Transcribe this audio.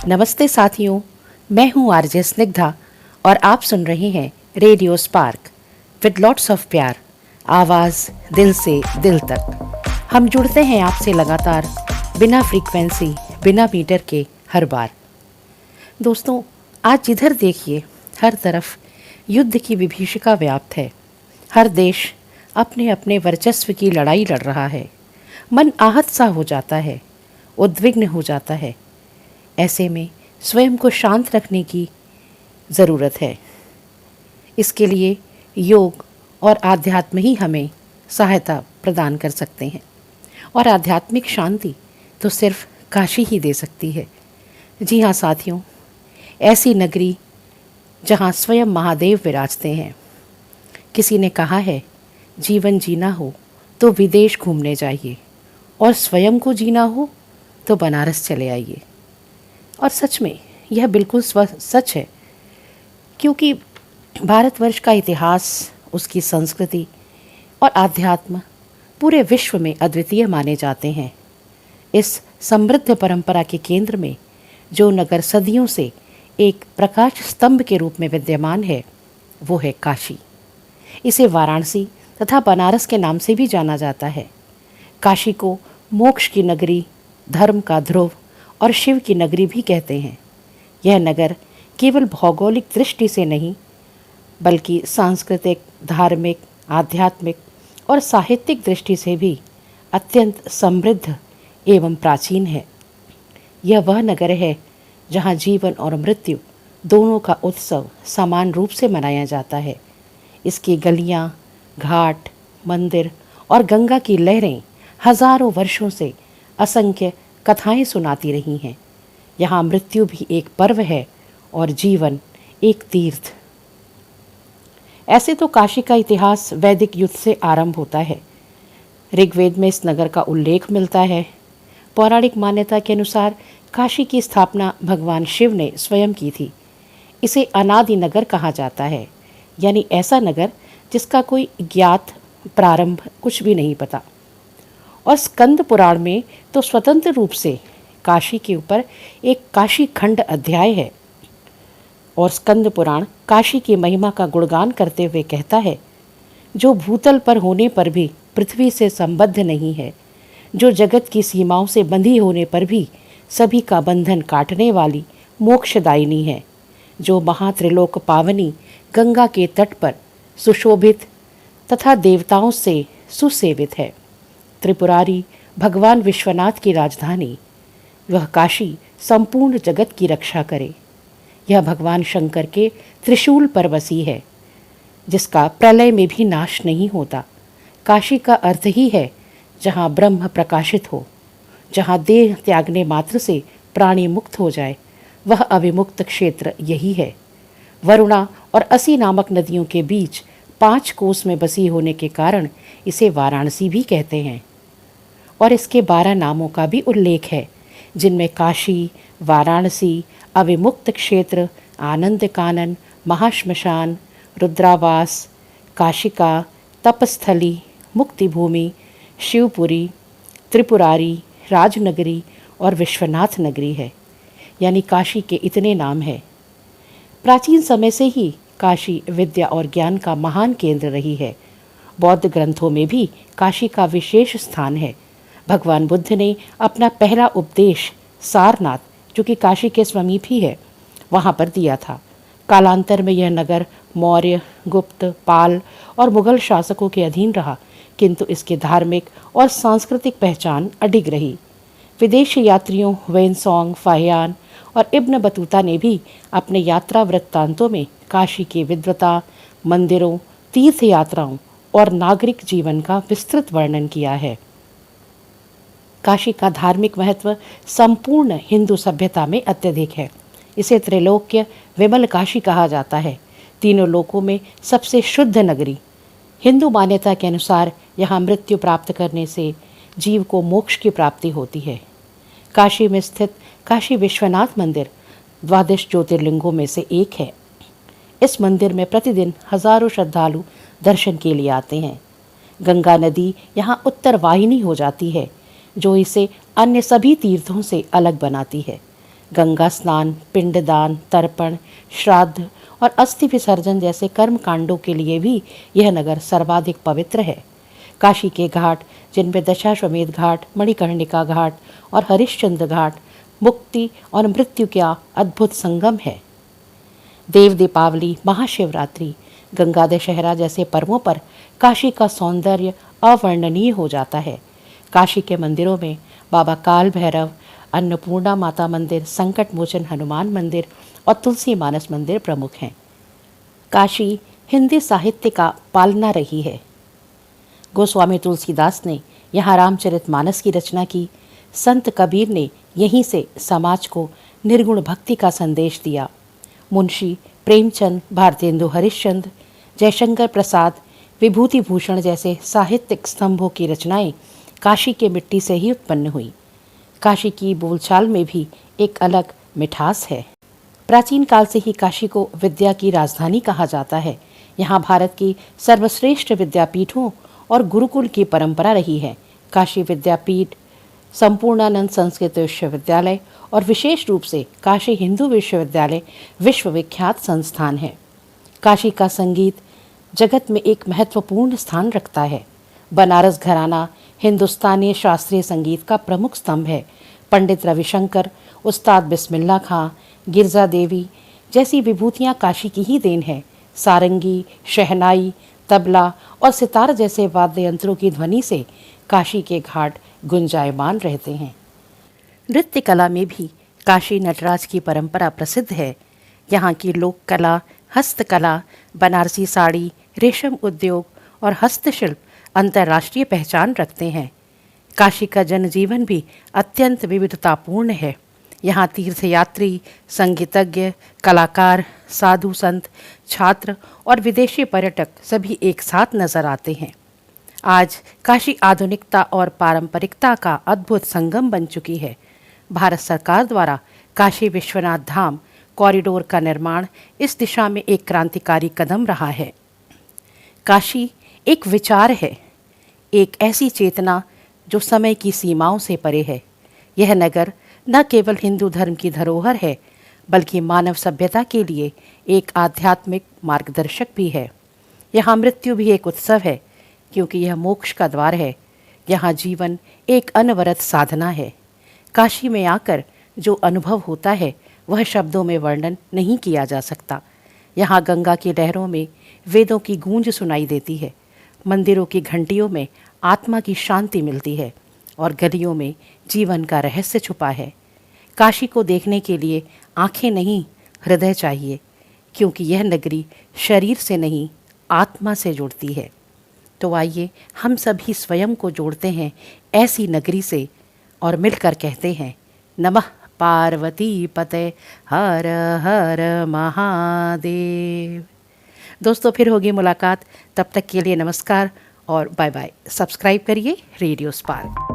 नमस्ते साथियों, मैं हूं आरजे स्निग्धा और आप सुन रहे हैं radio spark with lots of प्यार। आवाज़ दिल से दिल तक। हम जुड़ते हैं आपसे लगातार, बिना फ्रीक्वेंसी, बिना मीटर के, हर बार। दोस्तों, आज जिधर देखिए हर तरफ युद्ध की विभीषिका व्याप्त है। हर देश अपने अपने वर्चस्व की लड़ाई लड़ रहा है। मन आहत सा हो जाता है, उद्विग्न हो जाता है। ऐसे में स्वयं को शांत रखने की ज़रूरत है। इसके लिए योग और आध्यात्म ही हमें सहायता प्रदान कर सकते हैं, और आध्यात्मिक शांति तो सिर्फ काशी ही दे सकती है। जी हाँ साथियों, ऐसी नगरी जहाँ स्वयं महादेव विराजते हैं। किसी ने कहा है, जीवन जीना हो तो विदेश घूमने जाइए, और स्वयं को जीना हो तो बनारस चले आइए। और सच में यह बिल्कुल सच है, क्योंकि भारतवर्ष का इतिहास, उसकी संस्कृति और आध्यात्म पूरे विश्व में अद्वितीय माने जाते हैं। इस समृद्ध परंपरा के केंद्र में जो नगर सदियों से एक प्रकाश स्तंभ के रूप में विद्यमान है, वो है काशी। इसे वाराणसी तथा बनारस के नाम से भी जाना जाता है। काशी को मोक्ष की नगरी, धर्म का ध्रुव और शिव की नगरी भी कहते हैं। यह नगर केवल भौगोलिक दृष्टि से नहीं, बल्कि सांस्कृतिक, धार्मिक, आध्यात्मिक और साहित्यिक दृष्टि से भी अत्यंत समृद्ध एवं प्राचीन है। यह वह नगर है जहाँ जीवन और मृत्यु दोनों का उत्सव समान रूप से मनाया जाता है। इसकी गलियाँ, घाट, मंदिर और गंगा की लहरें हजारों वर्षों से असंख्य कथाएं सुनाती रही हैं। यहाँ मृत्यु भी एक पर्व है और जीवन एक तीर्थ। ऐसे तो काशी का इतिहास वैदिक युग से आरंभ होता है। ऋग्वेद में इस नगर का उल्लेख मिलता है। पौराणिक मान्यता के अनुसार काशी की स्थापना भगवान शिव ने स्वयं की थी। इसे अनादि नगर कहा जाता है, यानी ऐसा नगर जिसका कोई ज्ञात प्रारंभ कुछ भी नहीं पता। और स्कंद पुराण में तो स्वतंत्र रूप से काशी के ऊपर एक काशी खंड अध्याय है। और स्कंद पुराण काशी की महिमा का गुणगान करते हुए कहता है, जो भूतल पर होने पर भी पृथ्वी से संबद्ध नहीं है, जो जगत की सीमाओं से बंधी होने पर भी सभी का बंधन काटने वाली मोक्षदायिनी है, जो महात्रिलोक पावनी गंगा के तट पर सुशोभित तथा देवताओं से सुसेवित है। त्रिपुरारी भगवान विश्वनाथ की राजधानी, वह काशी संपूर्ण जगत की रक्षा करे। यह भगवान शंकर के त्रिशूल पर बसी है, जिसका प्रलय में भी नाश नहीं होता। काशी का अर्थ ही है जहाँ ब्रह्म प्रकाशित हो, जहाँ देह त्यागने मात्र से प्राणी मुक्त हो जाए। वह अविमुक्त क्षेत्र यही है। वरुणा और असी नामक नदियों के बीच 5 कोस में बसी होने के कारण इसे वाराणसी भी कहते हैं। और इसके 12 नामों का भी उल्लेख है, जिनमें काशी, वाराणसी, अविमुक्त क्षेत्र, आनंद कानन, महाश्मशान, रुद्रावास, काशिका, तपस्थली, मुक्ति भूमि, शिवपुरी, त्रिपुरारी, राजनगरी और विश्वनाथ नगरी है। यानी काशी के इतने नाम हैं। प्राचीन समय से ही काशी विद्या और ज्ञान का महान केंद्र रही है। बौद्ध ग्रंथों में भी काशी का विशेष स्थान है। भगवान बुद्ध ने अपना पहला उपदेश सारनाथ, जो कि काशी के समीप ही है, वहाँ पर दिया था। कालांतर में यह नगर मौर्य, गुप्त, पाल और मुगल शासकों के अधीन रहा, किंतु इसकी धार्मिक और सांस्कृतिक पहचान अडिग रही। विदेशी यात्रियों वेनसोंग, फाहियान और इब्न बतूता ने भी अपने यात्रा वृत्तांतों में काशी की विद्वता, मंदिरों, तीर्थ यात्राओं और नागरिक जीवन का विस्तृत वर्णन किया है। काशी का धार्मिक महत्व संपूर्ण हिंदू सभ्यता में अत्यधिक है। इसे त्रैलोक्य विमल काशी कहा जाता है, तीनों लोकों में सबसे शुद्ध नगरी। हिंदू मान्यता के अनुसार यहाँ मृत्यु प्राप्त करने से जीव को मोक्ष की प्राप्ति होती है। काशी में स्थित काशी विश्वनाथ मंदिर 12 ज्योतिर्लिंगों में से एक है। इस मंदिर में प्रतिदिन हजारों श्रद्धालु दर्शन के लिए आते हैं। गंगा नदी यहाँ उत्तर वाहिनी हो जाती है, जो इसे अन्य सभी तीर्थों से अलग बनाती है। गंगा स्नान, पिंडदान, तर्पण, श्राद्ध और अस्थि विसर्जन जैसे कर्म कांडों के लिए भी यह नगर सर्वाधिक पवित्र है। काशी के घाट, जिनमें दशाश्वमेध घाट, मणिकर्णिका घाट और हरिश्चंद्र घाट मुक्ति और मृत्यु का अद्भुत संगम है। देव दीपावली, महाशिवरात्रि, गंगा दशहरा जैसे पर्वों पर काशी का सौंदर्य अवर्णनीय हो जाता है। काशी के मंदिरों में बाबा काल भैरव, अन्नपूर्णा माता मंदिर, संकट मोचन हनुमान मंदिर और तुलसी मानस मंदिर प्रमुख हैं। काशी हिंदी साहित्य का पालना रही है। गोस्वामी तुलसीदास ने यहाँ रामचरितमानस की रचना की। संत कबीर ने यहीं से समाज को निर्गुण भक्ति का संदेश दिया। मुंशी प्रेमचंद, भारतेंदु हरिश्चंद्र, जयशंकर प्रसाद, विभूति भूषण जैसे साहित्यिक स्तंभों की रचनाएं काशी के मिट्टी से ही उत्पन्न हुई। काशी की बोलचाल में भी एक अलग मिठास है। प्राचीन काल से ही काशी को विद्या की राजधानी कहा जाता है। यहाँ भारत की सर्वश्रेष्ठ विद्यापीठों और गुरुकुल की परंपरा रही है। काशी विद्यापीठ, संपूर्णानंद संस्कृत विश्वविद्यालय और विशेष रूप से काशी हिंदू विश्वविद्यालय विश्वविख्यात संस्थान है। काशी का संगीत जगत में एक महत्वपूर्ण स्थान रखता है। बनारस घराना हिंदुस्तानी शास्त्रीय संगीत का प्रमुख स्तंभ है। पंडित रविशंकर, उस्ताद बिस्मिल्लाह खां, गिरजा देवी जैसी विभूतियाँ काशी की ही देन है। सारंगी, शहनाई, तबला और सितार जैसे वाद्य यंत्रों की ध्वनि से काशी के घाट गुंजायमान रहते हैं। नृत्य कला में भी काशी नटराज की परंपरा प्रसिद्ध है। यहाँ की लोक कला, हस्तकला, बनारसी साड़ी, रेशम उद्योग और हस्तशिल्प अंतर्राष्ट्रीय पहचान रखते हैं। काशी का जनजीवन भी अत्यंत विविधतापूर्ण है। यहाँ तीर्थयात्री, संगीतज्ञ, कलाकार, साधु संत, छात्र और विदेशी पर्यटक सभी एक साथ नजर आते हैं। आज काशी आधुनिकता और पारंपरिकता का अद्भुत संगम बन चुकी है। भारत सरकार द्वारा काशी विश्वनाथ धाम कॉरिडोर का निर्माण इस दिशा में एक क्रांतिकारी कदम रहा है। काशी एक विचार है, एक ऐसी चेतना जो समय की सीमाओं से परे है। यह नगर न केवल हिंदू धर्म की धरोहर है, बल्कि मानव सभ्यता के लिए एक आध्यात्मिक मार्गदर्शक भी है। यहाँ मृत्यु भी एक उत्सव है, क्योंकि यह मोक्ष का द्वार है। यहाँ जीवन एक अनवरत साधना है। काशी में आकर जो अनुभव होता है वह शब्दों में वर्णन नहीं किया जा सकता। यहाँ गंगा की लहरों में वेदों की गूंज सुनाई देती है, मंदिरों की घंटियों में आत्मा की शांति मिलती है और गलियों में जीवन का रहस्य छुपा है। काशी को देखने के लिए आंखें नहीं, हृदय चाहिए, क्योंकि यह नगरी शरीर से नहीं, आत्मा से जुड़ती है। तो आइए हम सभी स्वयं को जोड़ते हैं ऐसी नगरी से और मिलकर कहते हैं, नमः पार्वती पते हर हर महादेव। दोस्तों, फिर होगी मुलाकात। तब तक के लिए नमस्कार और बाय बाय। सब्सक्राइब करिए रेडियो स्पार्क।